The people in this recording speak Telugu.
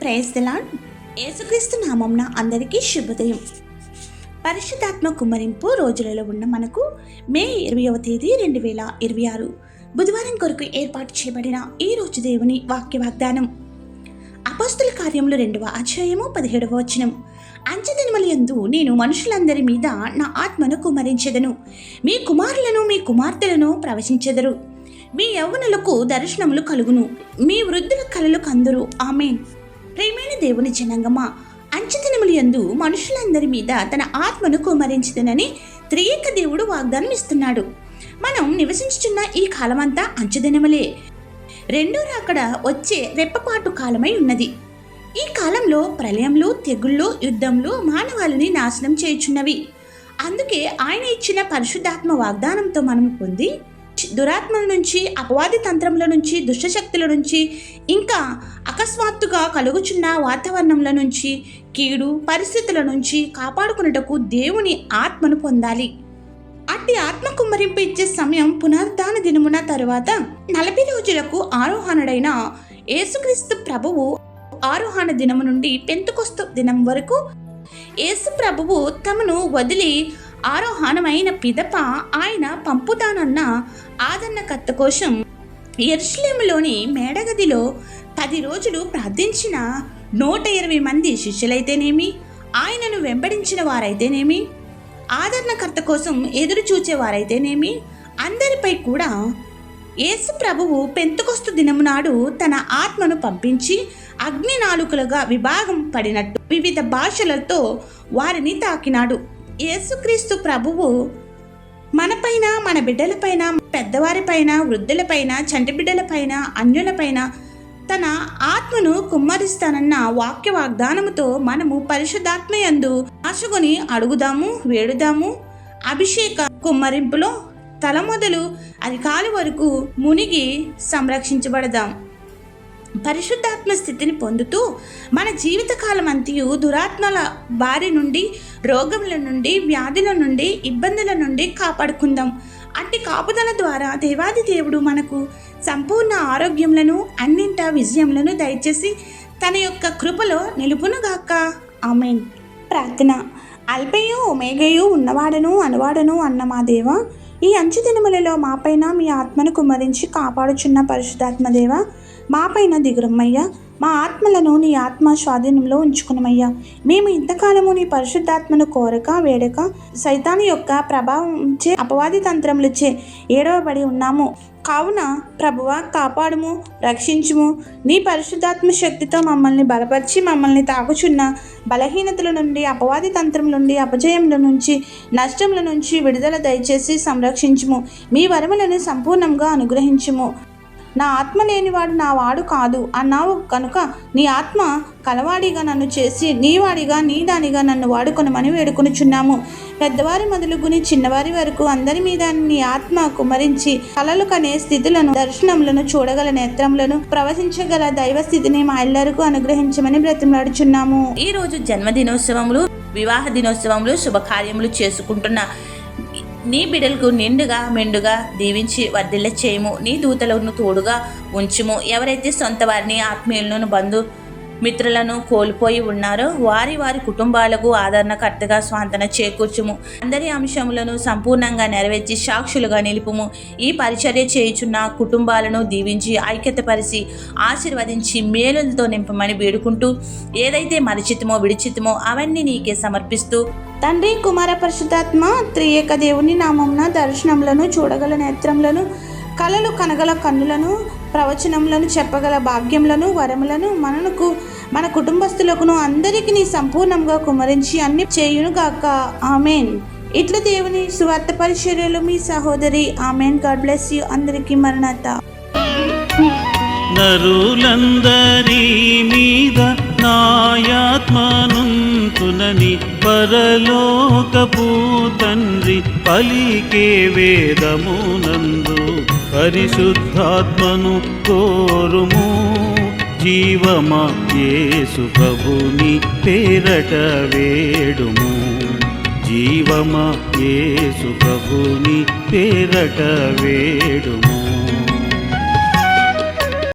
Praise the lord. యేసుక్రీస్తు నామమున అందరికీ శుభోదయం. పరిశుద్ధాత్మ కుమ్మరింపు రోజులలో ఉన్న మనకు మే 20వ తేదీ 2026 బుధవారం కొరకు ఏర్పాటు చేయబడిన ఈ రోజు దేవుని వాక్య వాగ్దానం. అపోస్తుల కార్యములు 2వ అధ్యాయము 17వ వచనం. అంచెదినములందు నేను మనుషులందరి మీద నా ఆత్మను కుమ్మరించెదను, మీ కుమారులను మీ కుమార్తెలను ప్రవచించెదరు, మీ యవ్వనులకు దర్శనములు కలుగును, మీ వృద్ధుల కలలు కందురు. ఆమేన్. ప్రియమైన దేవుని జనాంగమా, అంచెదినములందు మనుషులందరి మీద తన ఆత్మను కుమ్మరించెదనని త్రియేక దేవుడు వాగ్దానం ఇస్తున్నాడు. మనం నివసించుచున్న ఈ కాలమంతా అంచెదినములే. రెండో రాకడ వచ్చే రెప్పపాటు కాలమై ఉన్నది. ఈ కాలంలో ప్రళయంలో, తెగుళ్ళు, యుద్ధంలో మానవాళిని నాశనం చేయుచున్నవి. అందుకే ఆయన ఇచ్చిన పరిశుద్ధాత్మ వాగ్దానంతో మనం పొంది దురాత్మల నుంచి, అపవాది తంత్రముల నుంచి, దుష్టశక్తుల నుంచి, ఇంకా అకస్మాత్తుగా కలుగుచున్న వాతావరణంల నుంచి, కీడు పరిస్థితుల నుంచి కాపాడుకున్నటకు దేవుని ఆత్మను పొందాలి. అట్టి ఆత్మ కుమ్మరింపు ఇచ్చే సమయం పునరుద్ధాన దినమున తరువాత 40 రోజులకు ఆరోహణుడైన యేసుక్రీస్తు ప్రభువు ఆరోహణ దినము నుండి పెంతెకొస్తు దినం వరకు యేసు ప్రభువు తమను వదిలి ఆరోహణమైన పిదప ఆయన పంపుతానన్న ఆదరణకర్త కోసం యెరూషలేములోని మేడగదిలో 10 రోజులు ప్రార్థించిన 120 మంది శిష్యులైతేనేమి, ఆయనను వెంబడించిన వారైతేనేమి, ఆదరణకర్త కోసం ఎదురు చూచేవారైతేనేమి, అందరిపై కూడా యేసు ప్రభువు పెంతెకొస్తు దినము నాడు తన ఆత్మను పంపించి అగ్ని నాలుకలుగా విభాగం పడినట్టు వివిధ భాషలతో వారిని తాకినాడు. యేసుక్రీస్తు ప్రభువు మనపైన, మన బిడ్డలపైన, పెద్దవారిపైన, వృద్ధులపైన, చంటి బిడ్డలపైన, అన్యులపైన తన ఆత్మను కుమ్మరిస్తానన్న వాక్య వాగ్దానముతో మనము పరిశుద్ధాత్మయందు ఆశగొని అడుగుదాము, వేడుదాము. అభిషేక కుమ్మరింపులో తల మొదలు అరికాలు వరకు మునిగి సంరక్షించబడదాం. పరిశుద్ధాత్మ స్థితిని పొందుతూ మన జీవితకాలం అంతయు దురాత్మల బారి నుండి, రోగముల నుండి, వ్యాధుల నుండి, ఇబ్బందుల నుండి కాపాడుకుందాం. అట్టి కాపుదల ద్వారా దేవాది దేవుడు మనకు సంపూర్ణ ఆరోగ్యములను, అన్నింట విజయములను దయచేసి తన యొక్క కృపలో నిలుపునుగాక. ఆమేన్. ప్రార్థన. అల్పయు ఒమేగయు ఉన్నవాడను అనువాడను అన్న మా దేవ, ఈ అంచు దినములలో మాపైన మీ ఆత్మను కుమ్మరించి కాపాడుచున్న పరిశుద్ధాత్మ దేవ, మాపైన దిగురమ్మయ్యా. మా ఆత్మలను నీ ఆత్మ స్వాధీనంలో ఉంచుకున్నమయ్యా. మేము ఇంతకాలము నీ పరిశుద్ధాత్మను కోరక, వేడక, సైతాను యొక్క ప్రభావంచే, అపవాది తంత్రములచే ఏడవబడి ఉన్నాము. కావున ప్రభువా, కాపాడుము, రక్షించుము. నీ పరిశుద్ధాత్మ శక్తితో మమ్మల్ని బలపరిచి, మమ్మల్ని తాకుచున్న బలహీనతల నుండి, అపవాది తంత్రముల నుండి, అపజయముల నుంచి, నష్టముల నుంచి విడుదల దయచేసి సంరక్షించుము. మీ వరములను సంపూర్ణంగా అనుగ్రహించుము. నా ఆత్మ లేనివాడు నా వాడు కాదు అన్నావు కనుక నీ ఆత్మ కలవాడిగా నన్ను చేసి నీవాడిగా, నీ దానిగా నన్ను వాడుకొనమని వేడుకొనుచున్నాము. పెద్దవారి మొదలుగుని చిన్నవారి వరకు అందరి మీద నీ ఆత్మ కుమ్మరించి కలలు కనే స్థితులను, దర్శనములను, చూడగల నేత్రములను, ప్రవచించగల దైవ స్థితిని మా ఎల్లరికూ అనుగ్రహించమని బ్రతిమలాడుచున్నాము. ఈ రోజు జన్మదినోత్సవములు, వివాహ దినోత్సవములు, శుభకార్యములు చేసుకుంటున్న నీ బిడ్డలకు నిండుగా మెండుగా దీవించి వర్ధిల్ల చేయము. నీ దూతలను తోడుగా ఉంచుము. ఎవరైతే సొంత వారిని, ఆత్మీయులను, బంధు మిత్రులను కోల్పోయి ఉన్నారో వారి వారి కుటుంబాలకు ఆదరణకర్తగా స్వాంతన చేకూర్చుము. అందరి అంశములను సంపూర్ణంగా నెరవేర్చి సాక్షులుగా నిలుపుము. ఈ పరిచర్య చేయుచున్న కుటుంబాలను దీవించి ఐక్యతపరిచి ఆశీర్వదించి మేలులతో నింపమని వేడుకుంటూ, ఏదైతే మరిచితమో విడిచితమో అవన్నీ నీకే సమర్పిస్తూ, తండ్రి, కుమార, పరిశుద్ధాత్మ త్రియేక దేవుని నామమున దర్శనములను, చూడగల నేత్రములను, కలలు కనగల కన్నులను, ప్రవచనములను చెప్పగల భాగ్యములను, వరములను మనకు, మన కుటుంబస్తులకును అందరికీ నీ సంపూర్ణంగా కుమ్మరించి అన్ని చేయునుగాక. ఆమెన్. ఇట్లు దేవుని సువార్త పరిచర్యలు మీ సహోదరి. ఆమెన్. God bless you. అందరికీ మరణాత. నరులందరి మీద నాయాత్మనుంతునని పరలోకపు తండ్రి పలికే వేదమునందు పరిశుద్ధాత్మను కోరుము. జీవమా యేసు ప్రభుని పేరట వేడుము. జీవమా యేసు ప్రభుని పేరట వేడుము.